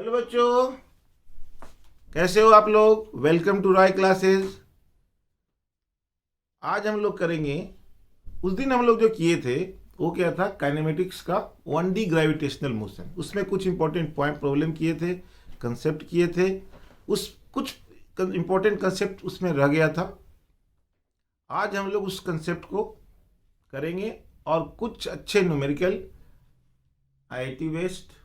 Hello बच्चों, कैसे हो आप लोग। Welcome to Rai classes. आज हम लोग करेंगे, उस दिन हम लोग जो किए थे वो क्या था, काइनेमेटिक्स का 1D ग्रेविटेशनल मोशन। उसमें कुछ इंपॉर्टेंट पॉइंट प्रॉब्लम किए थे, कंसेप्ट किए थे। उस कुछ इंपॉर्टेंट कंसेप्ट उसमें रह गया था। आज हम लोग उस कंसेप्ट को करेंगे और कुछ अच्छे न्यूमेरिकल आईआईटी बेस्ड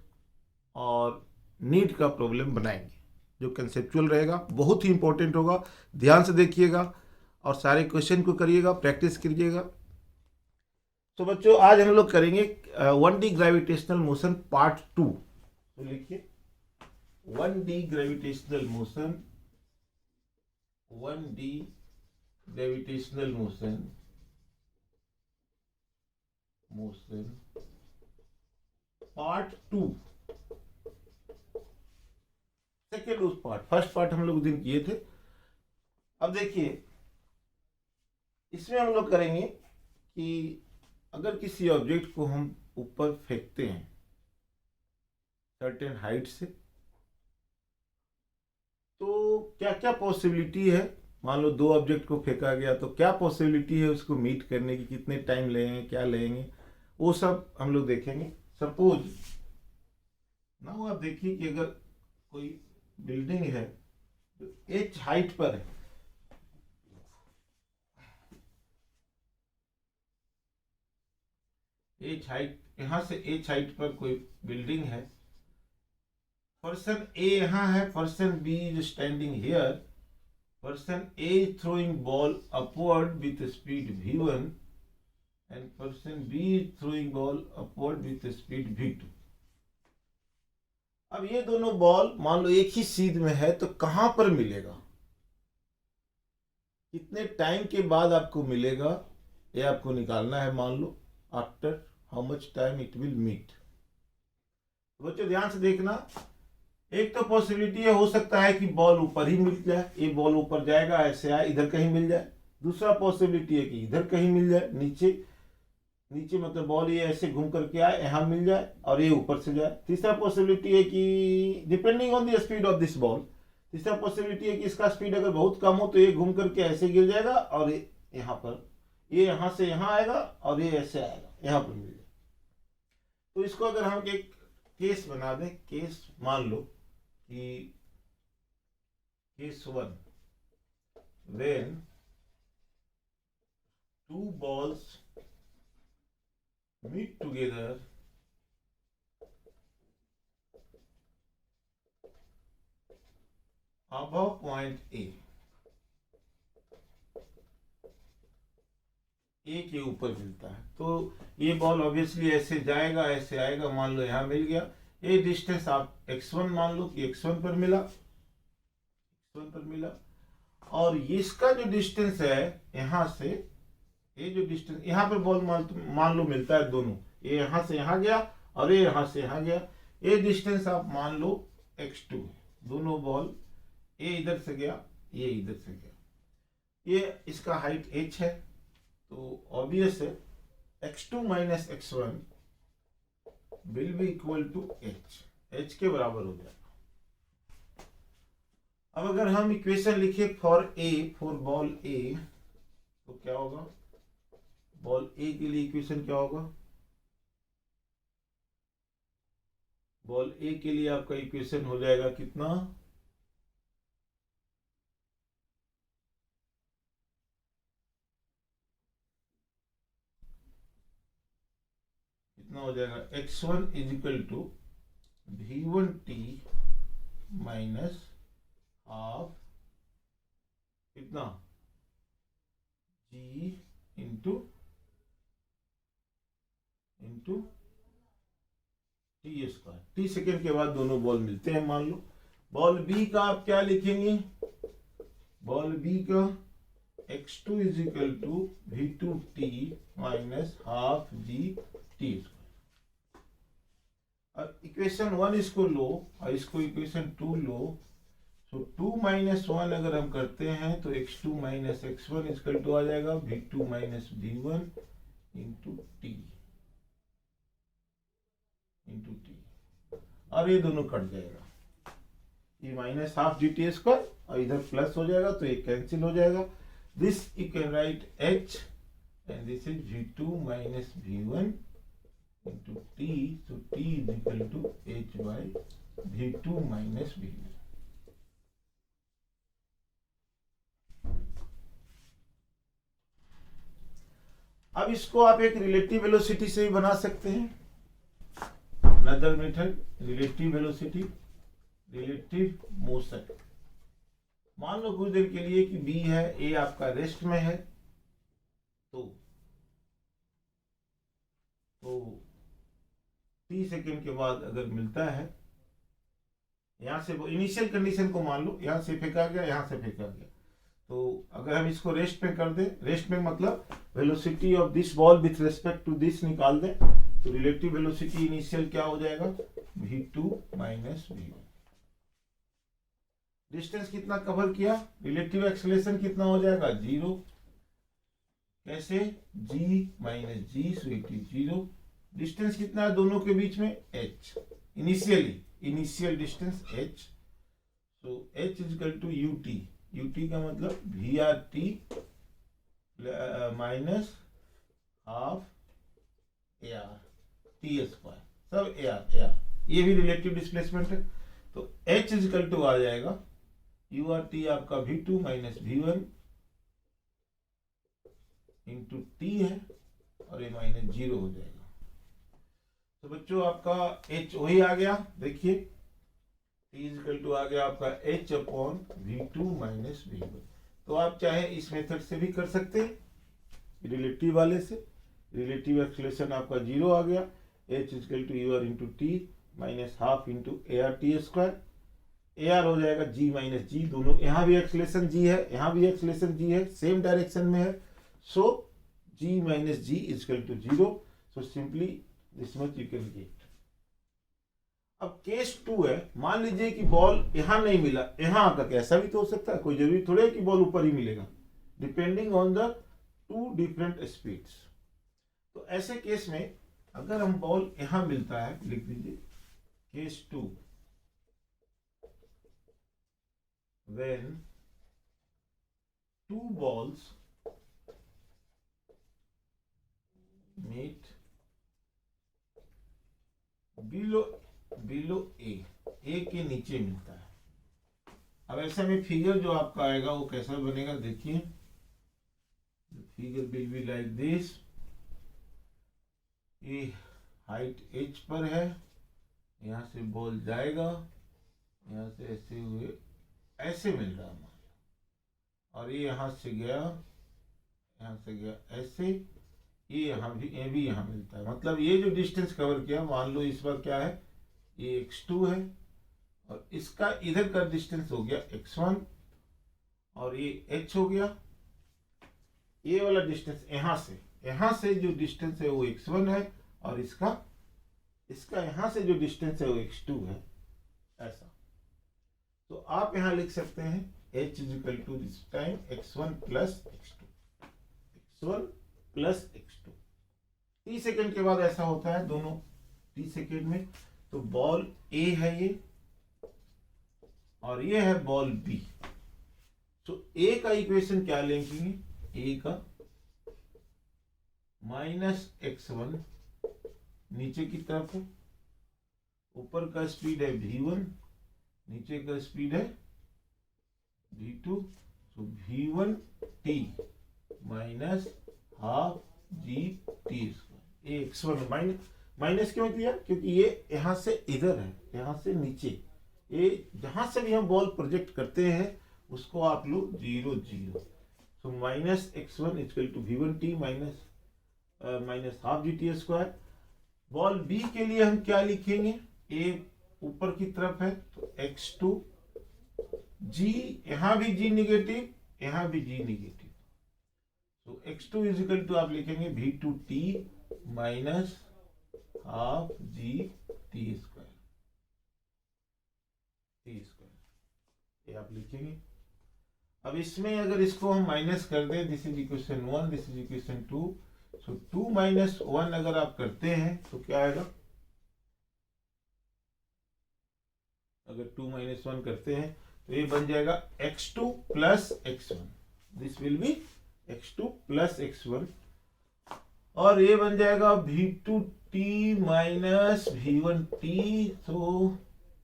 और नीट का प्रॉब्लम बनाएंगे जो कंसेप्चुअल रहेगा, बहुत ही इंपॉर्टेंट होगा। ध्यान से देखिएगा और सारे क्वेश्चन को करिएगा, प्रैक्टिस कीजिएगा। तो बच्चों, आज हम लोग करेंगे 1D ग्रेविटेशनल मोशन पार्ट 2। तो लिखिए 1D gravitational motion, 1D gravitational motion, part 2। Second उस पार्ट, फर्स्ट पार्ट हम लोग उस दिन किए थे। अब देखिए, इसमें हम लोग करेंगे कि अगर किसी ऑब्जेक्ट को हम ऊपर फेंकते हैं सर्टेन हाइट से, तो क्या क्या पॉसिबिलिटी है। मान लो दो ऑब्जेक्ट को फेंका गया, तो क्या पॉसिबिलिटी है उसको मीट करने की, कितने टाइम लेंगे, क्या लेंगे, वो सब हम लोग देखेंगे। सपोज ना, वो आप देखिए कि अगर कोई बिल्डिंग है तो एच हाइट पर है, एच हाइट, यहां से एच हाइट पर कोई बिल्डिंग है। पर्सन ए यहाँ है, person B is standing here. Person A is throwing ball upward with speed v1 and person B is throwing ball upward with speed v2। अब ये दोनों बॉल मान लो एक ही सीध में है, तो कहां पर मिलेगा, कितने टाइम के बाद आपको मिलेगा, ये आपको निकालना है। मान लो after how much time it will meet. बच्चों ध्यान से देखना, एक तो पॉसिबिलिटी है, हो सकता है कि बॉल ऊपर ही मिल जाए, ये बॉल ऊपर जाएगा, ऐसे आए इधर कहीं मिल जाए। दूसरा पॉसिबिलिटी है कि इधर कहीं मिल जाए, नीचे, नीचे मतलब बॉल ये ऐसे घूम करके आए, यहाँ मिल जाए और ये ऊपर से जाए। तीसरा पॉसिबिलिटी है कि depending on the speed of this ball, तीसरा पॉसिबिलिटी है कि इसका स्पीड अगर बहुत कम हो तो ये घूम करके ऐसे गिर जाएगा और ये यहाँ पर, ये यहाँ से यहाँ आएगा और ये ऐसे आएगा, यहाँ पर मिल जाए। तो इसको अगर हम एक केस बना दें, केस मान लो कि case 1, when two balls meet together above point A, ए के ऊपर मिलता है, तो ये बॉल ऑब्वियसली ऐसे जाएगा, ऐसे आएगा। मान लो यहाँ मिल गया, ये डिस्टेंस आप x1 मान लो कि x1 पर मिला, x1 पर मिला। और इसका जो डिस्टेंस है यहाँ से, ये जो डिस्टेंस यहाँ पे बॉल मान लो मिलता है दोनों, ये यहाँ से यहाँ गया और ये यहाँ से यहाँ गया, ये डिस्टेंस आप मान लो x2 है। दोनों बॉल, ये इधर से गया, ये इधर से गया, ये इसका हाइट h है, तो ऑब्वियस है x2 minus x1 will be equal to h के बराबर हो जाएगा। अब अगर हम इक्वेशन लिखे फॉर ए, फॉर बॉल ए, तो क्या होगा, बॉल ए के लिए इक्वेशन क्या होगा, बॉल ए के लिए आपका इक्वेशन हो जाएगा कितना, कितना हो जाएगा, x1 is equal to v1t minus half कितना g into T square. T second के बाद दोनों बॉल मिलते हैं। मान लो बॉल बी का आप क्या लिखेंगे, बॉल बी का x2 is equal to v2t minus half g t square. अब इक्वेशन 1 इसको लो और इसको इक्वेशन 2 लो, तो 2 माइनस 1 अगर हम करते हैं तो x2 माइनस x1 इसका टू आ जाएगा v2 minus v1 into t, और ये दोनों कट जाएगा। ये minus half g t square और इधर प्लस हो जाएगा तो ये कैंसिल हो जाएगा. This you can write h and this is v2 minus v1 into t. So t is equal to h by v2 minus v1. अब इसको आप एक रिलेटिव वेलोसिटी से भी बना सकते हैं. Another method, relative velocity, relative motion. मान लो कुछ देर के लिए कि बी है, ए आपका रेस्ट में है, तो 30 सेकेंड के बाद अगर मिलता है, यहां से वो इनिशियल कंडीशन को मान लो, यहां से फेंका गया, यहां से फेंका गया, तो अगर हम इसको रेस्ट में कर दें, रेस्ट में मतलब velocity of this ball with respect to this निकाल दें, तो रिलेटिव वेलोसिटी इनिशियल क्या हो जाएगा, v2 माइनस v1. डिस्टेंस कितना कवर किया, रिलेटिव एक्सेलरेशन कितना हो जाएगा, 0. कैसे, g minus g, so it is 0. Distance कितना है दोनों के बीच में, h. Initial distance h. So h is equal to ut. ut का मतलब vrt minus half ar t square, सब ar. ये भी रिलेटिव डिस्प्लेसमेंट है, तो h इज इक्वल टू आ जाएगा urt आपका v2 minus v1 into T है, और ये माइनस 0 हो जाएगा. तो बच्चों आपका h वही आ गया, देखिए t इज इक्वल टू आ गया आपका h upon v2 minus v1. तो आप चाहे इस मेथड से भी कर सकते हैं, रिलेटिव वाले से. रिलेटिव एक्सेलरेशन आपका 0 आ गया, h is equal to ur into t minus half into ar t square. ar हो जाएगा g माइनस जी, दोनों यहाँ भी एक्सेलरेशन g है, यहाँ भी एक्सेलरेशन g है, सेम डायरेक्शन में है. So g minus g is equal to 0. So simply this much you can get. अब केस 2 है, मान लीजिए कि बॉल यहां नहीं मिला, यहां आकर, ऐसा भी तो हो सकता है, कोई जरूरी थोड़े है कि बॉल ऊपर ही मिलेगा, depending on the 2 different speeds. तो ऐसे केस में अगर हम बॉल यहां मिलता है, लिख दीजिए case 2, when 2 balls meet below a के नीचे मिलता है. अब ऐसा में फिगर जो आपका आएगा वो कैसा बनेगा, देखिए figure will be like this. ये हाइट h पर है, यहां से बॉल जाएगा, यहां से ऐसे हुए ऐसे मिल रहा है, और ये यहां से गया, यहां से गया ऐसे, ये यहां भी, ये भी यहां मिलता है. मतलब ये जो डिस्टेंस कवर किया, मान लो इस बार क्या है, ये x2 है, और इसका इधर का डिस्टेंस हो गया x1, और ये h हो गया. ये वाला डिस्टेंस यहां से जो डिस्टेंस है वो x1 है, और इसका यहां से जो डिस्टेंस है वो x2 है, ऐसा. तो आप यहां लिख सकते हैं h is equal to this time x1 plus x2. 30 second के बाद ऐसा होता है दोनों 30 सेकेंड में. तो बॉल A है ये, और ये है बॉल B. तो A का इक्वेशन क्या लेंगे, A का माइनस x1 नीचे की तरफ है, ऊपर का स्पीड है v1, नीचे का स्पीड है v2. तो v1 t minus half g t square. ये x1 माइनस क्यों किया, क्योंकि ये यहां से इधर है, यहां से नीचे, ये जहां से भी हम बॉल प्रोजेक्ट करते हैं उसको आप लो 0 0. So minus x1 equal to v1 t minus half g t square. Ball B के लिए हम क्या लिखेंगे, A ऊपर की तरफ है, तो x2, G यहां भी G निगेटिव, यहां भी G निगेटिव. तो x2 इज इक्वल टू आप लिखेंगे v2t minus half g t square, ये आप लिखेंगे. अब इसमें अगर इसको हम माइनस कर दें, this is equation 1, this is equation 2. So 2 minus 1 अगर आप करते हैं तो क्या आएगा, अगर 2 - 1 करते हैं तो ये बन जाएगा x2 plus x1, this will be x2 plus x1, और ये बन जाएगा v2t माइनस v1t। तो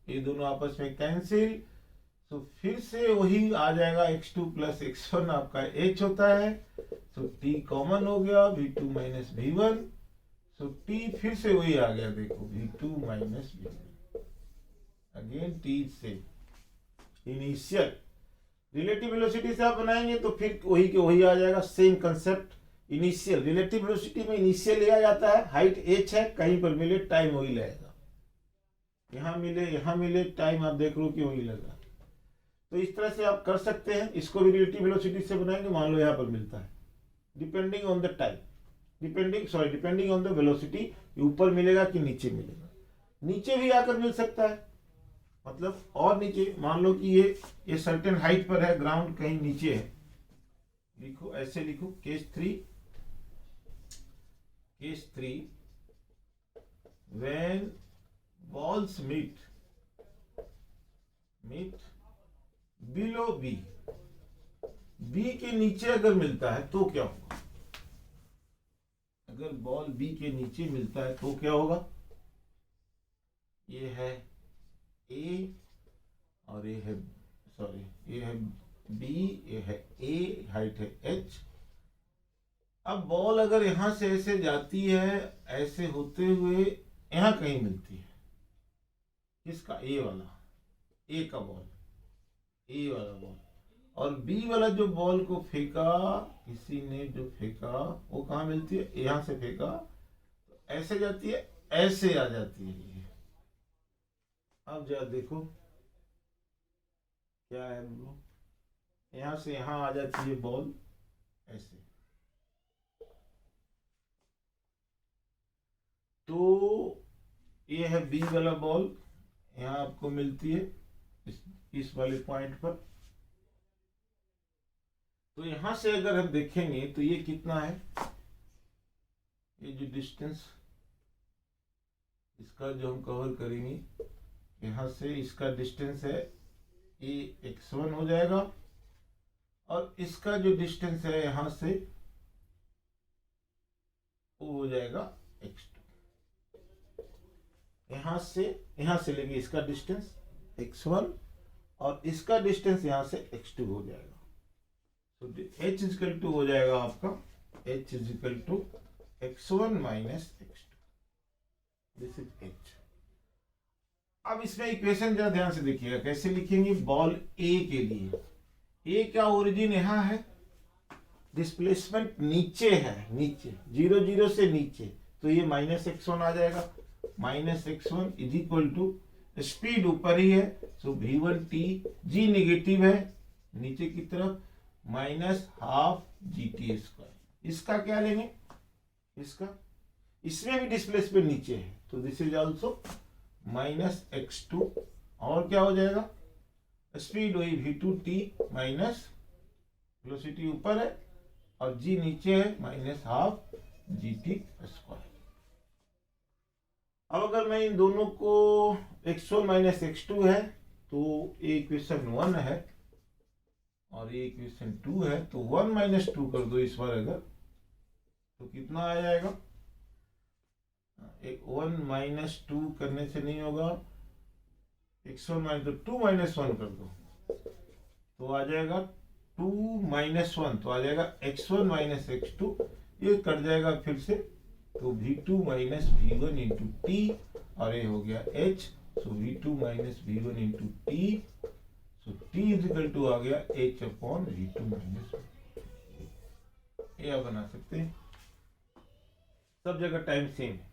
ये दोनों आपस में कैंसिल, तो फिर से वही आ जाएगा x2 प्लस x1 आपका h होता है, तो t कॉमन हो गया, v2 माइनस v1, तो t फिर से वही आ गया, देखो v2 minus v1, again t से इनिशियल रिलेटिव वेलोसिटी से आप बनाएंगे तो फिर वही के वही आ जाएगा, same concept. Initial relative velocity में इनिशियल लिया जाता है, हाइट h है, कहीं पर मिले टाइम वही लगेगा, यहाँ मिले टाइम आप देख लो कि वही लगा। तो इस तरह से आप कर सकते हैं, इसको भी रिलेटिव वेलोसिटी से बनाएंगे। मान लो यहाँ पर मिलता है, depending on the time, depending on the velocity, ऊपर मिलेगा कि नीचे मिलेगा, नीचे भी आकर मिल सकता है, मतलब और नीचे। मान लो कि ये सर्टेन हाइट पर है, ग्राउंड कहीं नीचे है, लिखो ऐसे लिखो, case 3 when balls meet below B के नीचे अगर मिलता है तो क्या होगा, अगर बॉल बी के नीचे मिलता है तो क्या होगा, ये है ए और ये है बी, ये है ए, हाइट है h। अब बॉल अगर यहां से ऐसे जाती है, ऐसे होते हुए यहां कहीं मिलती है, किसका, ए वाला, ए का बॉल, ए वाला बॉल, और बी वाला जो बॉल को फेंका, किसी ने जो फेंका, वो कहाँ मिलती है, यहां से फेंका तो ऐसे जाती है, ऐसे आ जाती है ये। अब जरा देखो क्या है, यहां से यहां आ जाती है बॉल ऐसे, तो ये है बी वाला बॉल, यहां आपको मिलती है इस वाले पॉइंट पर। तो यहां से अगर हम देखेंगे तो ये कितना है, ये जो डिस्टेंस इसका जो हम कवर करेंगे, यहां से इसका डिस्टेंस है ये x1 हो जाएगा, और इसका जो डिस्टेंस है यहां से वो हो जाएगा x2। यहां से लेंगे इसका डिस्टेंस x1 और इसका डिस्टेंस यहां से x2 हो जाएगा, तो h इक्वल टू हो जाएगा आपका h equal to x1 minus x2, this is h। अब इसमें इक्वेशन जरा ध्यान से देखिएगा कैसे लिखेंगे, बॉल ए के लिए, ए का ओरिजिन यहां है, डिस्प्लेसमेंट नीचे है, नीचे 0 0 से नीचे, तो ये माइनस x1 आ जाएगा, minus x1 is equal to, speed ऊपर ही है, सो v1t, g नेगेटिव है नीचे की तरफ, माइनस हाफ gt स्क्वायर। इसका क्या लेंगे, इसमें भी डिस्प्लेसमेंट नीचे है, तो this is also minus x2, और क्या हो जाएगा, स्पीड हुई v2t माइनस वेलोसिटी ऊपर है और g नीचे है, माइनस हाफ gt स्क्वायर। अब अगर मैं इन दोनों को x1 माइनस x2 है तो ये इक्वेशन 1 है और ये इक्वेशन 2 है, तो 1 माइनस 2 कर दो इस बार अगर, तो कितना आ जाएगा, एक 1 माइनस 2 करने से नहीं होगा, x1 माइनस 2 माइनस 1 कर दो तो आ जाएगा 2 माइनस 1, तो आ जाएगा x1 माइनस x2, ये कट जाएगा फिर से, तो v2 minus v1 into t, और ये हो गया h, so v2 minus v1 into t, so t is equal to आ गया h अपॉन v2 माइनस, ये आप बना सकते हैं। सब जगह टाइम सेम है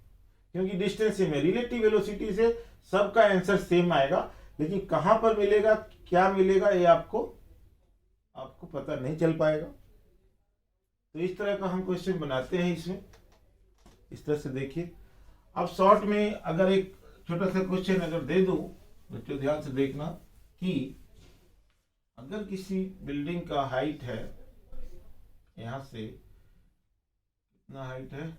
क्योंकि डिस्टेंस सेम है, रिलेटिव वेलोसिटी से सबका आंसर सेम आएगा, लेकिन कहां पर मिलेगा, क्या मिलेगा, ये आपको पता नहीं चल पाएगा। तो इस तरह का हम क्वेश्चन बनाते हैं इसमें, इस तरह से देखिए। अब शॉर्ट में अगर एक छोटा सा क्वेश्चन अगर दे दो बच्चों, ध्यान से देखना कि अगर किसी बिल्डिंग का हाइट है, यहां से कितना हाइट है,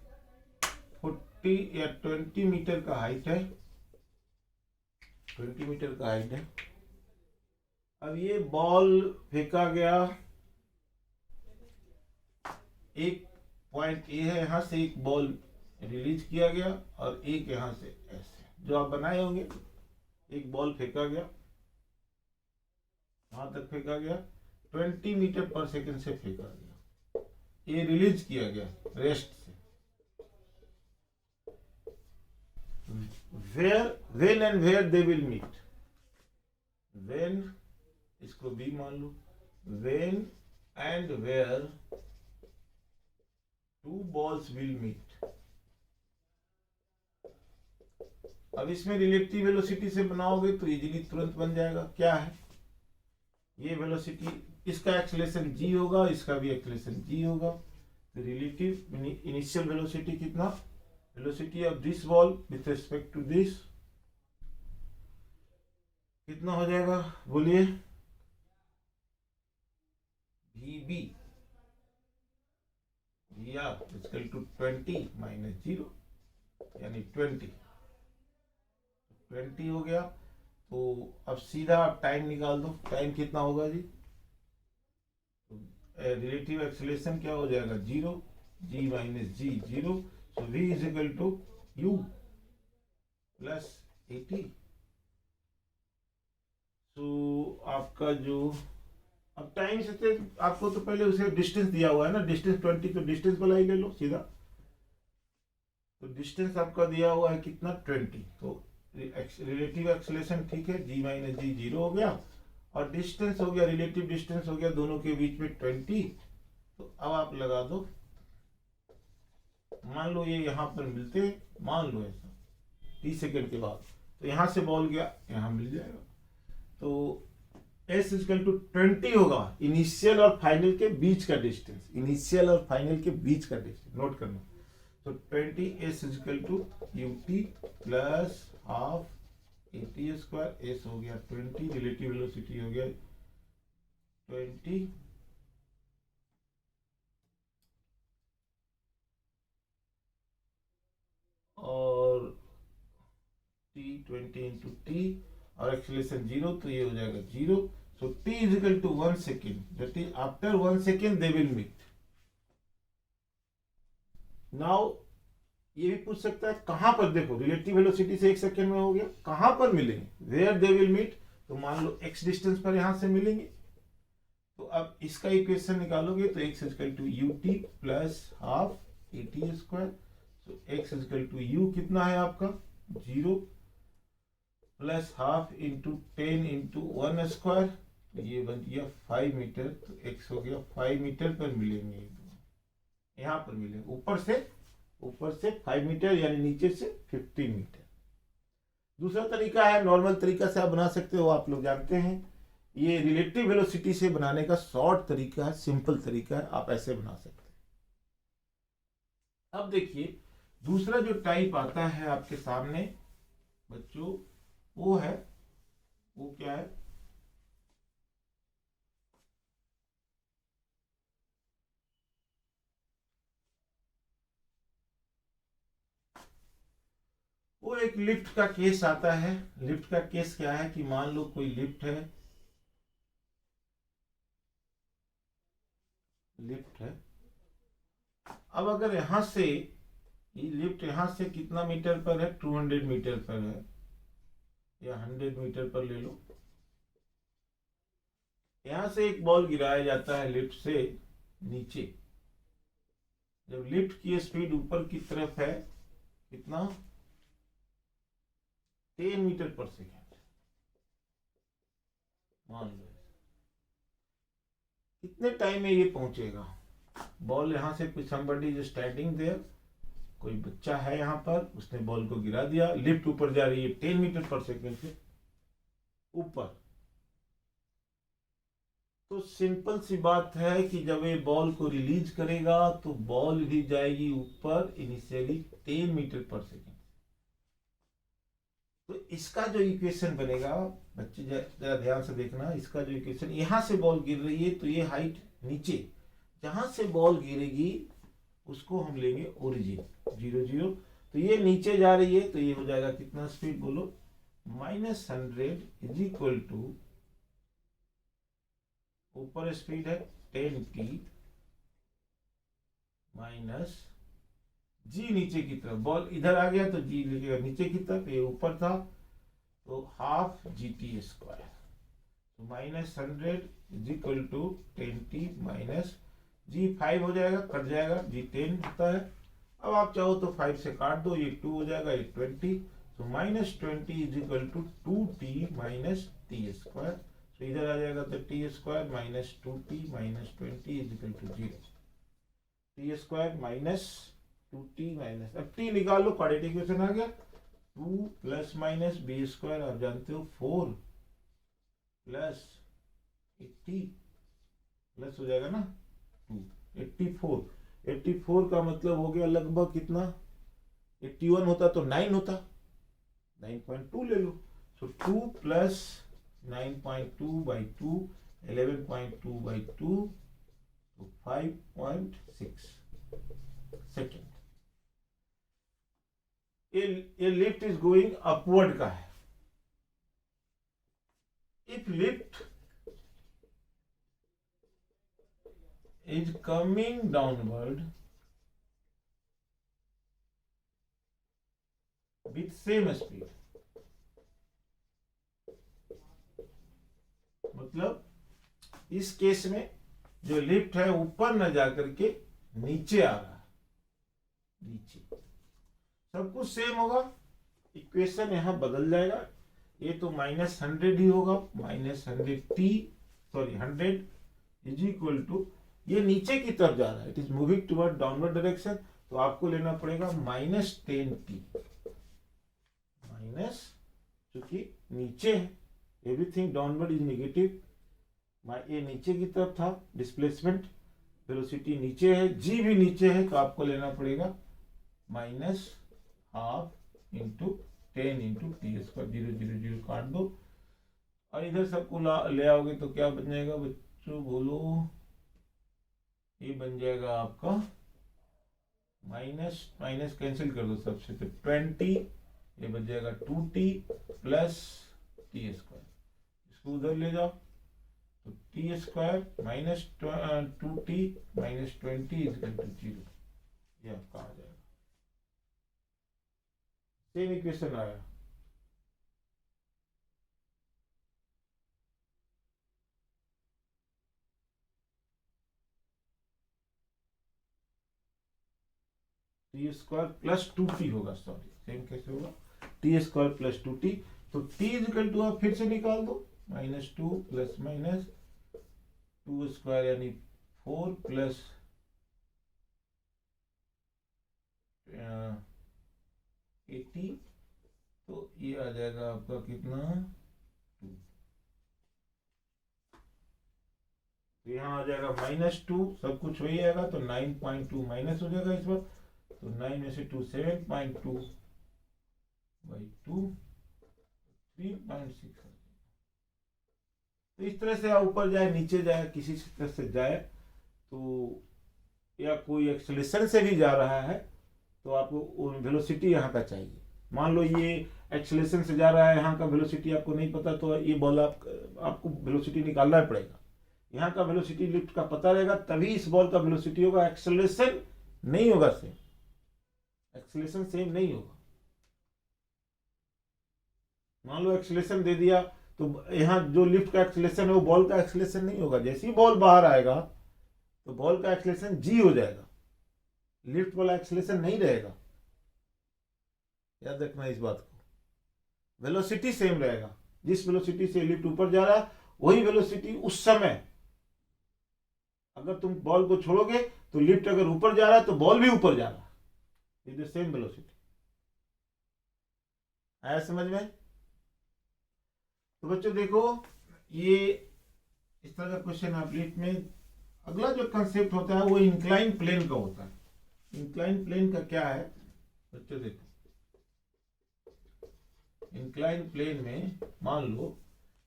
40 या 20 मीटर का हाइट है, 20 मीटर का हाइट है। अब ये बॉल फेंका गया, एक पॉइंट ए है, यहां से एक बॉल रिलीज किया गया और एक यहां से ऐसे जो आप बनाए होंगे, एक बॉल फेंका गया, वहां तक फेंका गया, 20 मीटर पर सेकंड से फेंका गया, ये रिलीज किया गया रेस्ट से। When and where they will meet, when, इसको बी मान लो, when and where two balls will meet. अब इसमें रिलेटिव वेलोसिटी से बनाओगे तो इजीली तुरंत बन जाएगा। क्या है ये वेलोसिटी, इसका एक्सेलरेशन g होगा, इसका भी एक्सेलरेशन g होगा। तो रिलेटिव इनिशियल वेलोसिटी कितना, velocity of this ball with respect to this कितना हो जाएगा, बोलिए, vb इक्वल टू 20 माइनस 0 यानी 20 हो गया। तो अब सीधा आप टाइम निकाल दो, टाइम कितना होगा जी, रिलेटिव एक्सेलरेशन क्या हो जाएगा, 0, g minus g 0, so v is equal to u plus 80। तो आपका जो अब टाइम से आपको तो पहले उसे डिस्टेंस दिया हुआ है ना, डिस्टेंस 20, तो डिस्टेंस वाला ही ले लो सीधा। तो डिस्टेंस आपका दिया हुआ है कितना, 20। तो रिलेटिव एक्सेलरेशन ठीक है, g माइनस जी 0 हो गया और डिस्टेंस हो गया, रिलेटिव डिस्टेंस हो गया दोनों के बीच में 20। तो अब आप लगा दो, मान लो ये यहां पर मिलते, मान लो ऐसा 30 सेकेंड के बाद, तो यहां से बॉल गया, यहां मिल जाएगा। तो s इक्वल टू 20 होगा इनिशियल और फाइनल के बीच का डिस्टेंस, इनिशियल और फाइनल के बीच का डिस्टेंस नोट करना। तो 20 s equal to ut plus half 80 square, s हो गया 20, रिलेटिव वेलोसिटी हो गया 20 और t 20 इंटू टी और एक्सेलरेशन 0, तो ये हो जाएगा 0। So t is equal to 1 second, that is after 1 second they will meet. Now ये भी पूछ सकता है कहां पर, देखो रिलेटिव वेलोसिटी से 1 सेकेंड में हो गया, कहां पर मिलेंगे, वेयर दे विल मीट। तो मान लो x डिस्टेंस पर यहां से मिलेंगे। तो अब इसका इक्वेशन निकालोगे तो x equal to ut plus half 80 square, so x equal to u कितना है आपका 0 plus half into 10 into 1 square, तो ये बन गया 5 मीटर। तो x हो गया 5 मीटर पर मिलेंगे, यहां पर मिलेंगे, ऊपर से 5 मीटर यानी नीचे से 15 मीटर। दूसरा तरीका है, नॉर्मल तरीका से आप बना सकते हो, आप लोग जानते हैं, ये रिलेटिव वेलोसिटी से बनाने का शॉर्ट तरीका है, सिंपल तरीका है, आप ऐसे बना सकते हैं। अब देखिए दूसरा जो टाइप आता है आपके सामने बच्चों, वो क्या है, वो एक लिफ्ट का केस आता है। लिफ्ट का केस क्या है कि मान लो कोई लिफ्ट है, अब अगर यहां से ये लिफ्ट यहां से कितना मीटर पर है, 200 मीटर पर है या 100 मीटर पर ले लो। यहां से एक बॉल गिराया जाता है लिफ्ट से नीचे, जब लिफ्ट की स्पीड ऊपर की तरफ है कितना, 10 मीटर पर सेकेंड, मान लो कितने टाइम में ये पहुंचेगा। बॉल यहां से कुछ somebody is standing there, कोई बच्चा है यहां पर, उसने बॉल को गिरा दिया, लिफ्ट ऊपर जा रही है 10 मीटर पर सेकेंड से ऊपर। तो सिंपल सी बात है कि जब ये बॉल को रिलीज करेगा तो बॉल भी जाएगी ऊपर इनिशियली 10 मीटर पर सेकेंड। तो इसका जो इक्वेशन बनेगा, बच्चे जरा ध्यान से देखना, इसका जो इक्वेशन, यहां से बॉल गिर रही है तो ये हाइट नीचे, जहां से बॉल गिरेगी उसको हम लेंगे ओरिजिन 0 0, तो ये नीचे जा रही है तो ये हो जाएगा कितना स्पीड बोलो, -100 इज इक्वल टू, ऊपर स्पीड है 10t माइनस जी, नीचे की तरफ बॉल इधर आ गया तो जी लिखेगा नीचे की तरफ, ये ऊपर था तो हाफ GT²। तो -100 is equal to 10t minus g, 5 हो जाएगा, कट जाएगा, जी 10 होता है। अब आप चाहो तो 5 से काट दो, ये 2 हो जाएगा, ये 20। तो -20 is equal to 2t minus t²। तो इधर आ जाएगा तो t² minus 2t minus 20 is equal to 0। t² minus 2t minus, अब t निकाल लो, क्वाड्रेटिक इक्वेशन आ गया। 2 प्लस माइनस b² आप जानते हो 4 प्लस 80 प्लस हो जाएगा ना 2, 84 का मतलब हो गया लगभग कितना, 81 होता तो 9 होता, 9.2 ले लो। सो 2 प्लस 9.2 बाई 2, 11.2 बाई 2, तो 5.6 सेकेंड। ये लिफ्ट इज गोइंग अपवर्ड का है। If lift is coming downward with same speed, मतलब इस केस में जो लिफ्ट है ऊपर न जाकर के नीचे आ रहा है, नीचे सब कुछ सेम होगा, इक्वेशन यहां बदल जाएगा। ये तो -100 ही होगा, -100t, sorry 100 is equal to, ये नीचे की तरफ जा रहा है, it is moving toward downward direction, तो आपको लेना पड़ेगा -10t माइनस, क्योंकि नीचे है, एवरीथिंग डाउनवर्ड इज नेगेटिव, ये नीचे की तरफ था डिस्प्लेसमेंट, वेलोसिटी नीचे है, जी भी नीचे है, तो आपको लेना पड़ेगा -12 इंटू 10 इंटू t², 0 0 0 काट दो, और इधर सबको ले आओगे तो क्या बन जाएगा बच्चों, बोलो। ये बन जाएगा आपका माइनस माइनस कैंसिल कर दो सबसे, तो 20, ये बन जाएगा 2t प्लस t², इसको उधर ले जाओ तो t² minus 2t minus 20 is equal to 0, ये आपका आ जाएगा। सेम इक्वेशन आया। t² प्लस 2t होगा, सॉरी सेम कैसे होगा, t² प्लस 2t, तो t इज इक्वल टू आप फिर से निकाल दो, -2 प्लस माइनस 2² यानी 4 प्लस 80, तो ये आ जाएगा आपका कितना 2, तो यहाँ आ जाएगा -2, सब कुछ वही आएगा, तो 9.2 माइनस हो जाएगा इस बार, तो 9 में से 2 7.2 बाई 2 3.6। तो इस तरह से ऊपर जाए नीचे जाए किसी तरह से जाए, तो या कोई एक्सेलरेशन से भी जा रहा है तो आपको वेलोसिटी यहाँ का चाहिए। मान लो ये एक्सेलरेशन से जा रहा है, यहाँ का वेलोसिटी आपको नहीं पता, तो ये बॉल आपको वेलोसिटी निकालना पड़ेगा। यहाँ का वेलोसिटी लिफ्ट का पता रहेगा तभी इस बॉल का वेलोसिटी होगा, एक्सेलरेशन नहीं होगा सेम, एक्सेलरेशन सेम नहीं होगा। मान लो एक्सेलरेशन दे दिया तो यहाँ जो लिफ्ट का एक्सेलरेशन है वो बॉल का एक्सेलरेशन नहीं होगा, जैसे ही बॉल बाहर आएगा तो बॉल का एक्सेलरेशन जी हो जाएगा, लिफ्ट वाला एक्सेलरेशन नहीं रहेगा। याद रखना इस बात को, वेलोसिटी सेम रहेगा, जिस वेलोसिटी से लिफ्ट ऊपर जा रहा है वही वेलोसिटी उस समय, अगर तुम बॉल को छोड़ोगे तो लिफ्ट अगर ऊपर जा रहा है तो बॉल भी ऊपर जा रहा है, इज द सेम वेलोसिटी। आया समझ में? तो बच्चों देखो, ये इस तरह का क्वेश्चन आप लिफ्ट में, अगला जो कंसेप्ट होता है वो इंक्लाइन प्लेन का होता है। इंक्लाइन प्लेन का क्या है बच्चों, देखो इंक्लाइन प्लेन में मान लो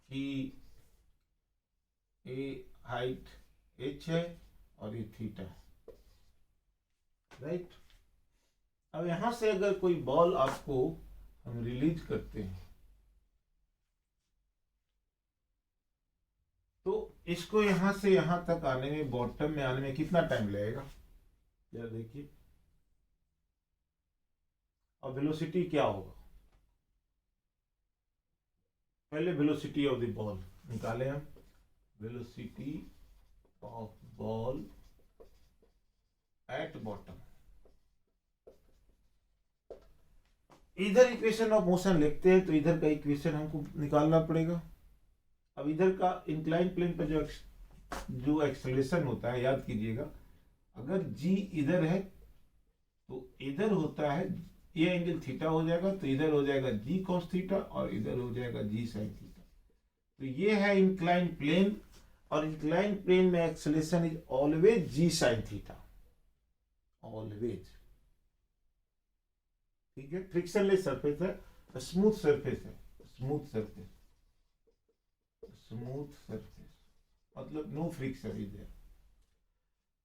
कि ये हाइट h है और ये थीटा है, राइट। अब यहां से अगर कोई बॉल आपको हम रिलीज करते हैं, तो इसको यहां से यहां तक आने में, बॉटम में आने में कितना टाइम लगेगा जरा देखिए। अब वेलोसिटी क्या होगा, पहले वेलोसिटी ऑफ द बॉल निकाले हम। Velocity of ball at bottom, इधर इक्वेशन ऑफ मोशन लिखते हैं तो इधर का इक्वेशन हमको निकालना पड़ेगा। अब इधर का इंक्लाइन प्लेन पर जो एक्सेलरेशन होता है, याद कीजिएगा, अगर जी इधर है तो इधर होता है, ये एंगल थीटा हो जाएगा, तो इधर हो जाएगा जी कॉस थीटा और इधर हो जाएगा जी साइन थीटा। तो ये है इंक्लाइन प्लेन, और इंक्लाइन प्लेन में acceleration is always g sine theta, always. ठीक है, फ्रिक्शनलेस सरफेस है, स्मूथ सरफेस है, स्मूथ सरफेस, स्मूथ सरफेस मतलब नो फ्रिक्शन इज देयर।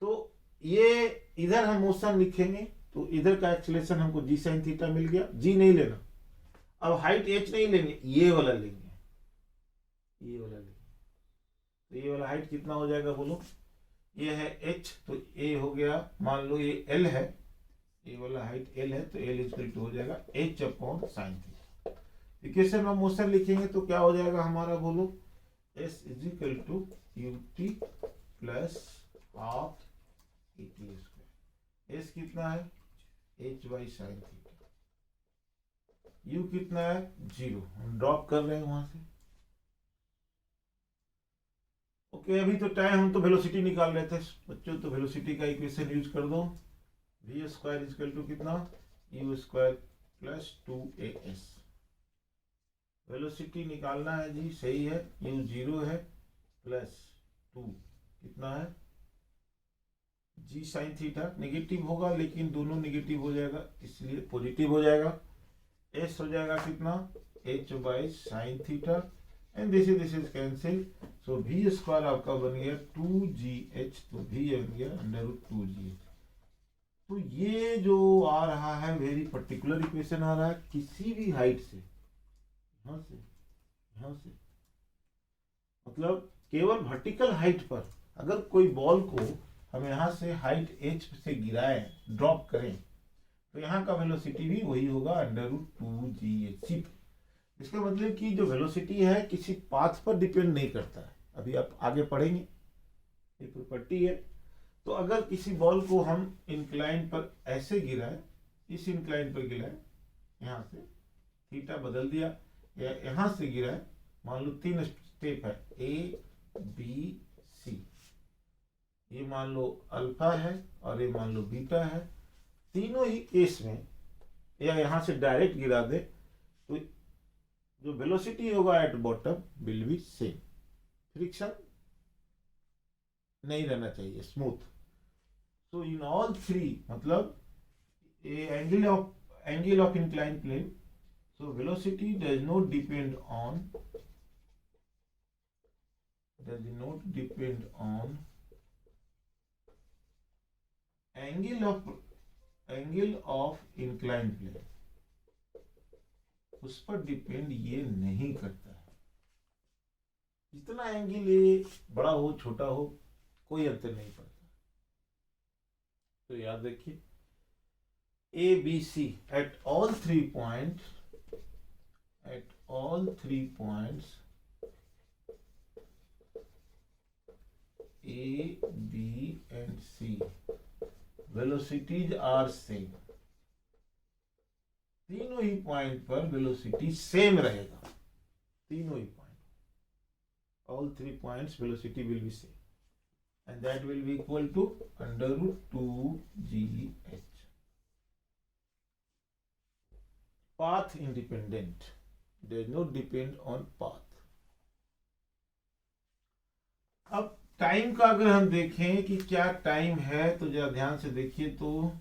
तो ये इधर हम मोशन लिखेंगे तो इधर का एक्सेलरेशन हमको जी साइन थीटा मिल गया, जी नहीं लेना। अब हाइट एच नहीं लेंगे, ये वाला लेंगे, ये वाला लेंगे। तो ये वाला हाइट कितना हो जाएगा बोलो, ये है एच, तो ए हो गया, मान लो ये एल है, ये वाला हाइट एल है, तो एल इक्वल टू हो जाएगा H upon sine theta. Equation of motion लिखेंगे तो क्या हो जाएगा हमारा बोलो, S is equal to U T plus half A T square. S कितना है, H by sine theta, U कितना है 0, हम ड्रॉप कर रहे हैं वहां से। ओके, अभी तो टाइम, हम तो वेलोसिटी निकाल रहे थे बच्चों, तो वेलोसिटी का इक्वेशन यूज कर दो, वी स्क्वायर इक्वल टू कितना, you square plus 2as। Velocity निकालना है जी, सही है, यू 0 है प्लस 2 कितना है जी साइन थीटा, नेगेटिव होगा लेकिन दोनों नेगेटिव हो जाएगा इसलिए पॉजिटिव हो जाएगा। एस हो जाएगा कितना, H by sine theta, and this is cancel, so V square आपका बन गया 2gh, तो v बन गया √2gh। तो ये जो आ रहा है वेरी पर्टिकुलर इक्वेशन आ रहा है, किसी भी हाइट से, यहां से यहां से, मतलब केवल वर्टिकल हाइट पर अगर कोई बॉल को हम यहाँ से हाइट h से गिराएं, ड्रॉप करें, तो यहाँ का वेलोसिटी भी वही होगा √2gh। इसका मतलब कि जो वेलोसिटी है किसी पाथ पर डिपेंड नहीं करता है, अभी आप आगे पढ़ेंगे, ये प्रॉपर्टी है। तो अगर किसी बॉल को हम इंक्लाइन पर ऐसे गिराएं, इस इंक्लाइन पर गिराएं, यहाँ से थीटा बदल दिया, या यहाँ से गिराएं, मान लो 3 स्टेप है, ए बी सी, ये मान लो अल्फा है और ये मान लो बीटा है, तीनों ही केस में, या यहाँ से डायरेक्ट गिरा दे तो जो वेलोसिटी होगा at bottom will be same, friction नहीं रहना चाहिए, smooth. So in all three, मतलब angle of incline plane, so velocity does not depend on angle of incline plane, उस पर डिपेंड ये नहीं करता है। जितना एंगल ये बड़ा हो छोटा हो कोई अंतर नहीं पड़ता। तो याद रखिए, A B C at all three points A, B and C, velocities are same। तीनों ही पॉइंट पर वेलोसिटी सेम रहेगा, तीनों ही पॉइंट, all 3 points velocity will be same, and that will be equal to √2gh। Path independent, does not depend on path। अब time का अगर हम देखें कि क्या टाइम है, तो जरा ध्यान से देखिए, तो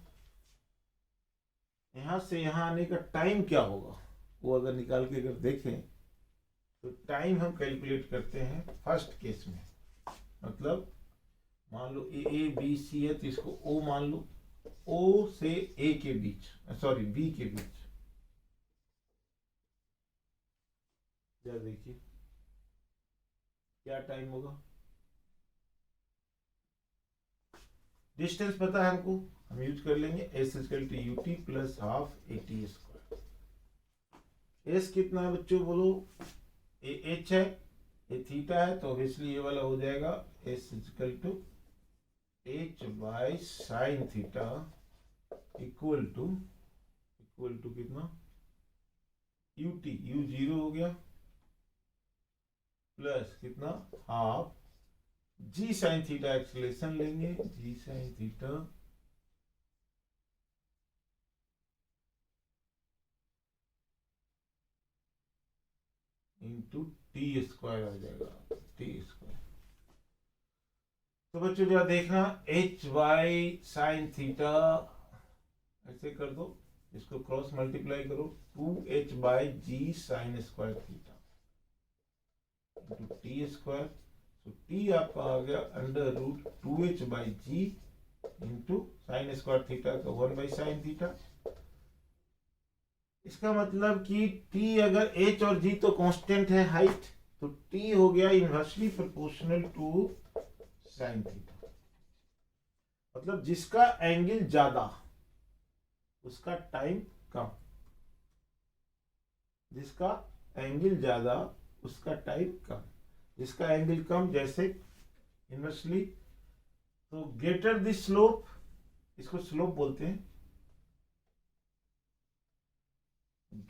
यहां से यहां आने का टाइम क्या होगा, वो अगर निकाल के अगर देखें तो टाइम हम कैलकुलेट करते हैं फर्स्ट केस में, मतलब मान लो ए बी सी है तो इसको ओ मान लो, ओ से ए के बीच, सॉरी बी के बीच, जरा देखिए क्या टाइम होगा, डिस्टेंस पता है हमको, हम यूज कर लेंगे S equal to U T plus half A T square. S कितना है बच्चों बोलो, ए एच है, ये थीटा है, तो ऑब्वियसली ये वाला हो जाएगा s equal to h by sine theta equal to कितना, यू टी, यू जीरो हो गया, प्लस कितना half g sine theta, acceleration लेंगे g sine theta into T square आ जाएगा, टी स्क्वायर। तो बच्चों जरा देखना, एच वाई साइन थीटा ऐसे कर दो, इसको क्रॉस मल्टीप्लाई करो, 2h by ji sine square theta into T square. तो टी आपका आ गया under root 2h by G into sine square theta का 1 बाई साइन थीटा। इसका मतलब कि t अगर h और g तो कांस्टेंट है हाइट, तो t हो गया inversely proportional to sine theta. मतलब जिसका एंगल ज्यादा उसका टाइम कम, जिसका एंगल ज्यादा उसका टाइम कम, जिसका एंगल कम जैसे इनवर्सली, तो ग्रेटर द स्लोप, इसको स्लोप बोलते हैं,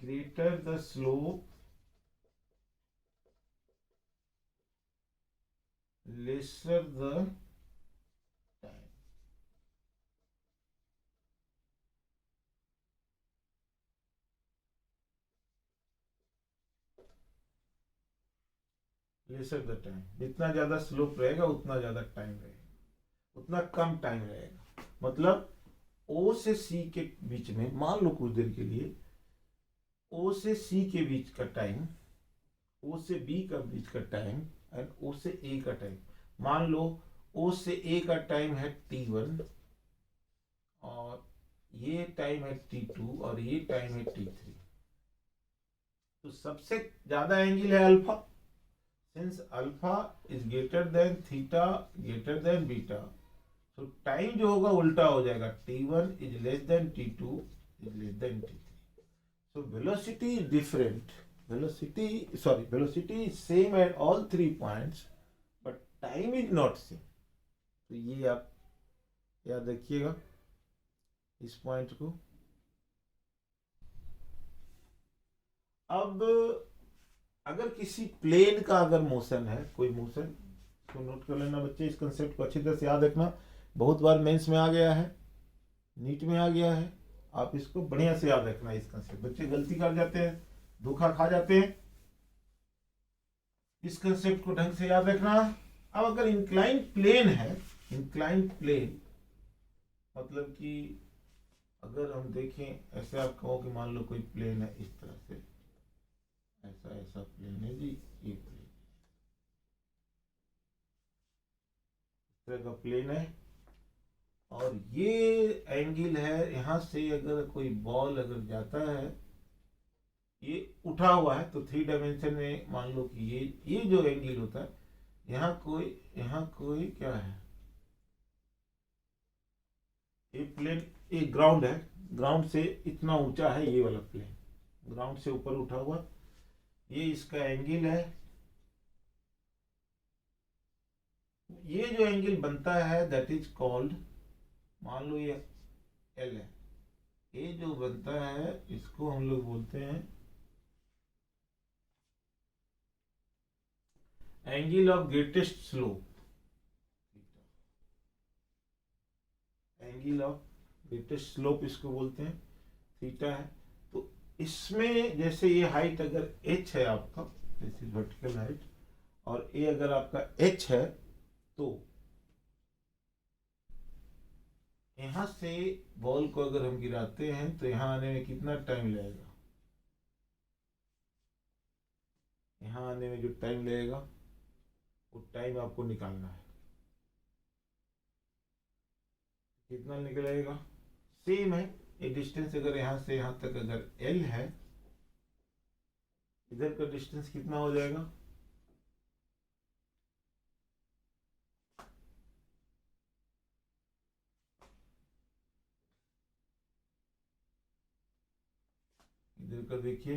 greater the slope lesser the time. Lesser the time, जितना ज्यादा स्लोप रहेगा उतना ज्यादा टाइम रहेगा, उतना कम टाइम रहेगा। मतलब O से C के बीच में मान लो कुछ देर के लिए O से C के बीच का टाइम, O से B का बीच का टाइम एंड O से A का टाइम, मान लो O से A का टाइम है T1 और ये टाइम है T2 और ये टाइम है T3। तो सबसे ज्यादा एंगल है alpha, since alpha is greater than theta greater than beta, तो टाइम जो होगा उल्टा हो जाएगा, T1 is less than T2 is less than T3। so velocity is different, velocity is same at all 3 points but time is not same। तो ये आप याद रखिएगा इस पॉइंट को। अब अगर किसी प्लेन का अगर मोशन है, कोई मोशन, तो नोट कर लेना बच्चे, इस कंसेप्ट को अच्छी तरह से याद रखना, बहुत बार मेंस में आ गया है, नीट में आ गया है, आप इसको बढ़िया से याद रखना। इस कंसेप्ट बच्चे गलती कर जाते हैं, धोखा खा जाते हैं, इस कंसेप्ट को ढंग से याद रखना। अब अगर इंक्लाइन प्लेन है, इंक्लाइन प्लेन मतलब कि अगर हम देखें ऐसे, आप कहो कि मान लो कोई प्लेन है इस तरह से, ऐसा ऐसा प्लेन है जी, ये प्लेन इस तरह का प्लेन है और ये एंगल है, यहां से अगर कोई बॉल अगर जाता है, ये उठा हुआ है, तो 3 डायमेंशन में मान लो कि ये जो एंगल होता है, यहाँ कोई क्या है, ये प्लेन, ये ग्राउंड है, ग्राउंड से इतना ऊंचा है ये वाला प्लेन, ग्राउंड से ऊपर उठा हुआ, ये इसका एंगल है, ये जो एंगल बनता है दैट इज कॉल्ड, मान लो ये एल है, ये जो बनता है इसको हम लोग बोलते हैं angle of greatest slope, angle of greatest slope इसको बोलते हैं, थीटा है। तो इसमें जैसे ये हाइट अगर h है आपका, दिस इज वर्टिकल हाइट, और ये अगर आपका h है, तो यहां से बॉल को अगर हम गिराते हैं तो यहां आने में कितना टाइम लगेगा, यहां आने में जो टाइम लगेगा वो टाइम आपको निकालना है, कितना निकलेगा, सेम है ये डिस्टेंस, अगर यहां से यहां तक अगर l है, इधर का डिस्टेंस कितना हो जाएगा, इधर का देखिए,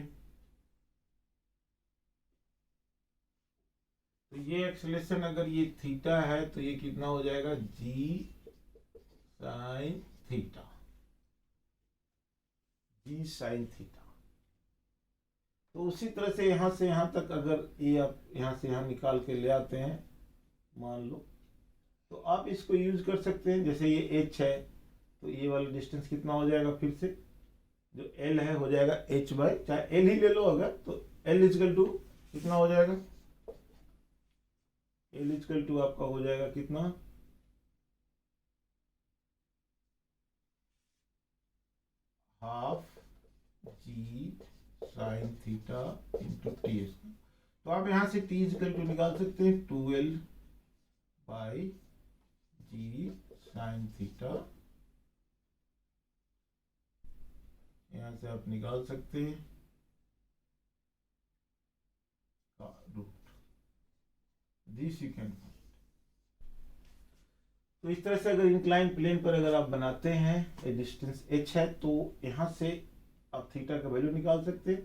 तो ये एक्सेलेरेशन अगर ये थीटा है तो ये कितना हो जाएगा, जी साइन थीटा, जी साइन थीटा। तो उसी तरह से यहां से यहां तक अगर ये आप यहां से यहां निकाल के ले आते हैं मान लो, तो आप इसको यूज कर सकते हैं। जैसे ये h है तो ये वाला डिस्टेंस कितना हो जाएगा, फिर से जो l है हो जाएगा h बाई, चाहे l ही ले लो अगर, तो l इजकल टू कितना हो जाएगा, l इजकल टू आपका हो जाएगा कितना, half g sine theta into टी। तो आप यहां से t इजकल टू निकाल सकते हैं 2l by ji sine theta, यहां से आप निकाल सकते हैं का रूट, दिस यू कैन। तो इस तरह से अगर इंक्लाइन प्लेन पर अगर आप बनाते हैं, ये डिस्टेंस h है, तो यहां से आप थीटा का वैल्यू निकाल सकते हैं।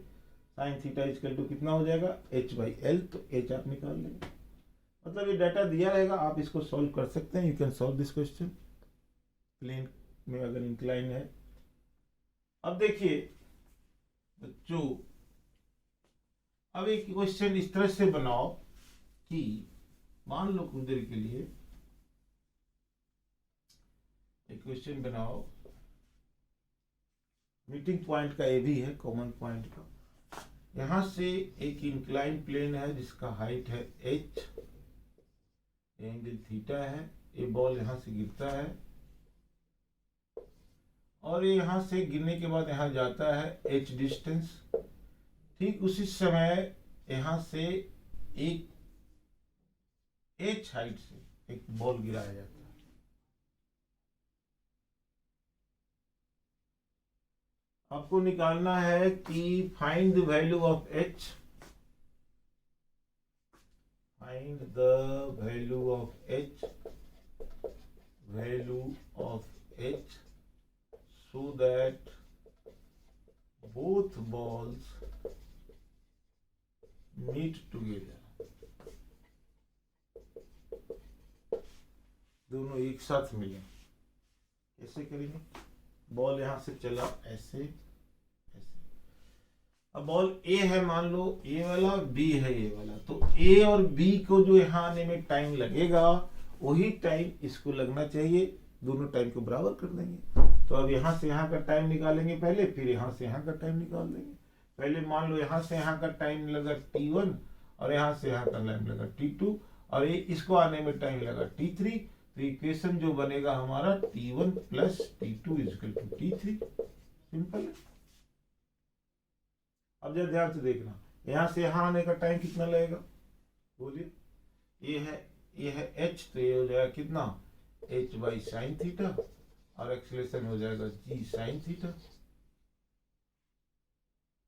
साइन थीटा इजकल टू कितना हो जाएगा, h बाई एल, तो h आप निकाल लेंगे। मतलब ये डाटा दिया रहेगा, आप इसको सॉल्व कर सकते हैं। You can solve this question plane में अगर इंक्लाइन है। अब देखिए बच्चों, अब एक क्वेश्चन इस तरह से बनाओ कि मान लो कुछ देर के लिए एक क्वेश्चन बनाओ, मीटिंग पॉइंट का ए भी है, कॉमन पॉइंट का। यहां से एक इंक्लाइन प्लेन है जिसका हाइट है h, एंगल थीटा है, ये बॉल यहां से गिरता है और ये यहां से गिरने के बाद यहां जाता है h डिस्टेंस। ठीक उसी समय यहां से एक h हाइट से एक बॉल गिराया जाता है। आपको निकालना है कि find the value of h, find the value of h, value of h so that both balls meet together, दोनों एक साथ मिले। कैसे करेंगे, बॉल यहां से चला ऐसे ऐसे, अब बॉल ए है मान लो, ए वाला, बी है ये वाला, तो ए और बी को जो यहाँ आने में टाइम लगेगा वही टाइम इसको लगना चाहिए, दोनों टाइम को बराबर कर देंगे। तो अब यहाँ से यहाँ का टाइम निकालेंगे पहले, फिर यहाँ से यहाँ का टाइम निकाल देंगे। पहले मान लो यहाँ से यहाँ का टाइम लगा t1 और यहाँ से यहाँ का टाइम लगा t2 और ये इसको आने में टाइम लगा t3। तो इक्वेशन जो बनेगा हमारा t1 plus t2 is equal to t3। Simple है। अब जरा ध्यान से देखना, यहाँ से यहाँ आने का टाइम कितना लगेगा, बोलिए। ये है h, तो ये हो जाएगा कितना, h बाई साइन थीटा और एक्सेलरेशन हो जाएगा g साइन थीटा।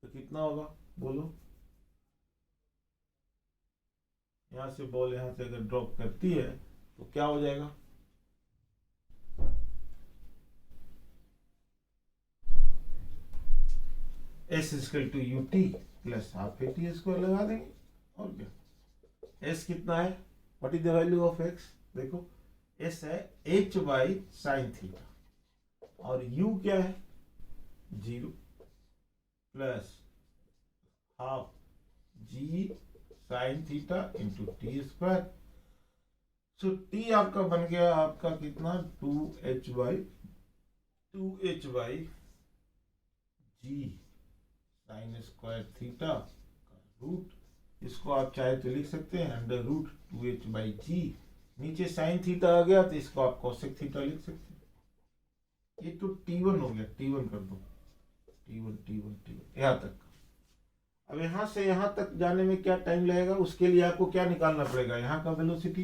तो कितना होगा बोलो, यहां से बॉल यहां से अगर ड्रॉप करती है तो क्या हो जाएगा, s equal to U T plus half A T square लगा देंगे और क्या। s कितना है, what is the value of x, देखो s है h बाई साइन थीटा और u क्या है 0 plus half g sine theta into T square. So t आपका बन गया आपका कितना 2h by ji sine square theta का रूट, इसको आप चाहे तो लिख सकते हैं अंडर रूट 2h बाई जी, नीचे साइन थीटा आ गया तो इसको आप कोसेक थीटा लिख सकते हैं। ये तो t1 हो गया, t1 कर दो, t1 यहाँ तक। अब यहां से यहां तक जाने में क्या टाइम लगेगा, उसके लिए आपको क्या निकालना पड़ेगा, यहाँ का वेलोसिटी।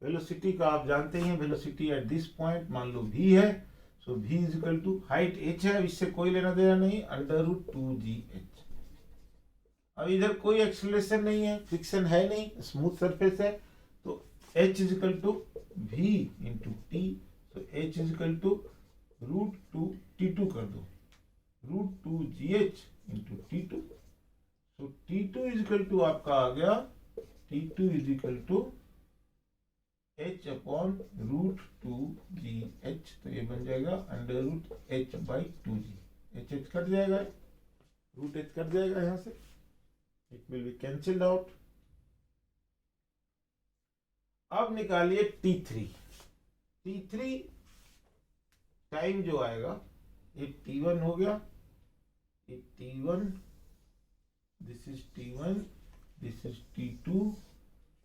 वेलोसिटी का आप जानते हैं, वेलोसिटी एट दिस पॉइंट मान लो v है, so v is equal to height h है, इससे कोई लेना देना नहीं, अंडर रूट 2gh। अब इधर कोई एक्सेलरेशन नहीं है, फ्रिक्शन है नहीं, स्मूथ सरफेस है, तो h is equal to v into टी, तो h is equal to root two T2 कर दो, root two GH into T2। तो T2 इज इक्वल टू आपका आ गया, T2 is equal to H upon root two GH। तो ये बन जाएगा under root H by 2G। H cut जाएगा, रूट H कट जाएगा यहाँ से, it will be cancelled out. अब निकालिए T3। T3 टाइम जो आएगा, ये T1 हो गया, ये T1, this is T1, this is T2।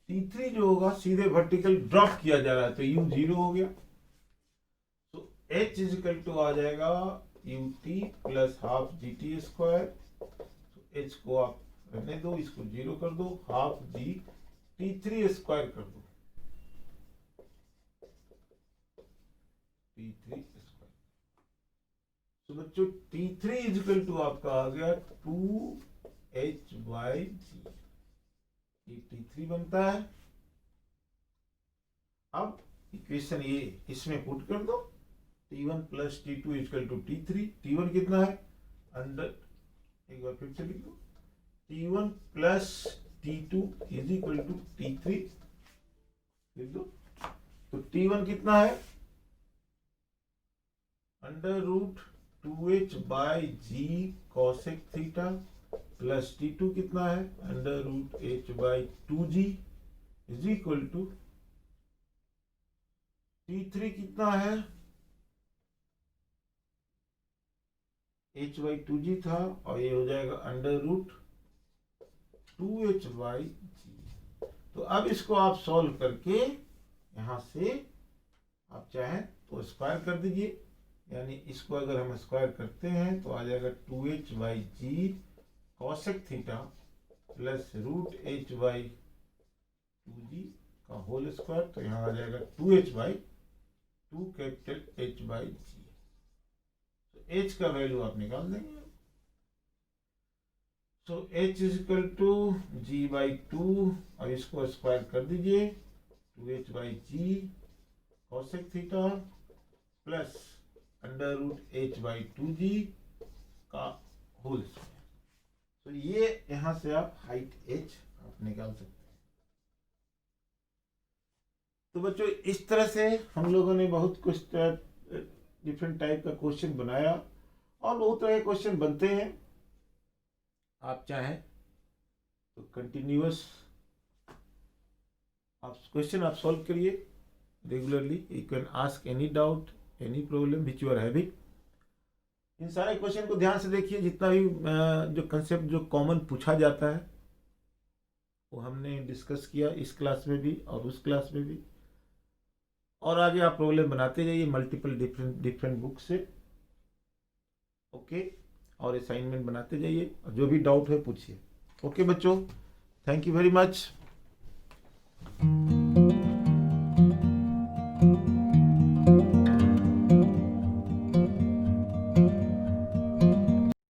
T3 जो होगा सीधे वर्टिकल ड्रॉप किया जा रहा है, तो U 0 हो गया। तो H इज इक्वल टू आ जाएगा UT plus half GT square. तो H को आप रहने दो, इसको 0 कर दो, हाफ G T3 स्क्वायर कर दो, T3 स्क्वायर। तो बच्चों T3 इज इक्वल टू आपका आ गया 2H बाई G, ये T3 बनता है। अब इक्वेशन ये इसमें पुट कर दो, T1 plus T2 equal to T3। T1 कितना है, अंडर, एक बार फिर से लिख दो, T1 plus T2 is equal to T3 लिख दो। तो T1 कितना है, under root 2H by G cosec theta, plus T2 कितना है, under root H by 2G is equal to T3 कितना है, H बाई 2G था, और ये हो जाएगा under root 2H by G। तो अब इसको आप सॉल्व करके यहां से आप चाहें तो स्क्वायर कर दीजिए, यानी इसको अगर हम स्क्वायर करते हैं तो आ जाएगा 2H by G cosec theta plus root H by 2G का होल स्क्वायर। तो यहाँ आ जाएगा 2H by 2 capital H by G। तो H का वैल्यू आप निकाल देंगे। तो H is equal to G by 2, और इसको स्क्वायर कर दीजिए, 2H by G cosec theta plus under root H by 2G का होल स्क्वायर। तो ये यहां से आप हाइट H आप निकाल सकते हैं। तो बच्चों इस तरह से हम लोगों ने बहुत कुछ डिफरेंट टाइप का क्वेश्चन बनाया, और बहुत तरह के क्वेश्चन बनते हैं। आप चाहें तो कंटिन्यूअस आप क्वेश्चन आप सॉल्व करिए regularly. You can ask any doubt, any problem which you are having. इन सारे क्वेश्चन को ध्यान से देखिए, जितना भी जो कंसेप्ट जो कॉमन पूछा जाता है वो हमने डिस्कस किया इस क्लास में भी और उस क्लास में भी, और आगे आप प्रॉब्लम बनाते जाइए मल्टीपल डिफरेंट बुक से, ओके। और असाइनमेंट बनाते जाइए, और जो भी डाउट है पूछिए। ओके बच्चों, थैंक यू वेरी मच।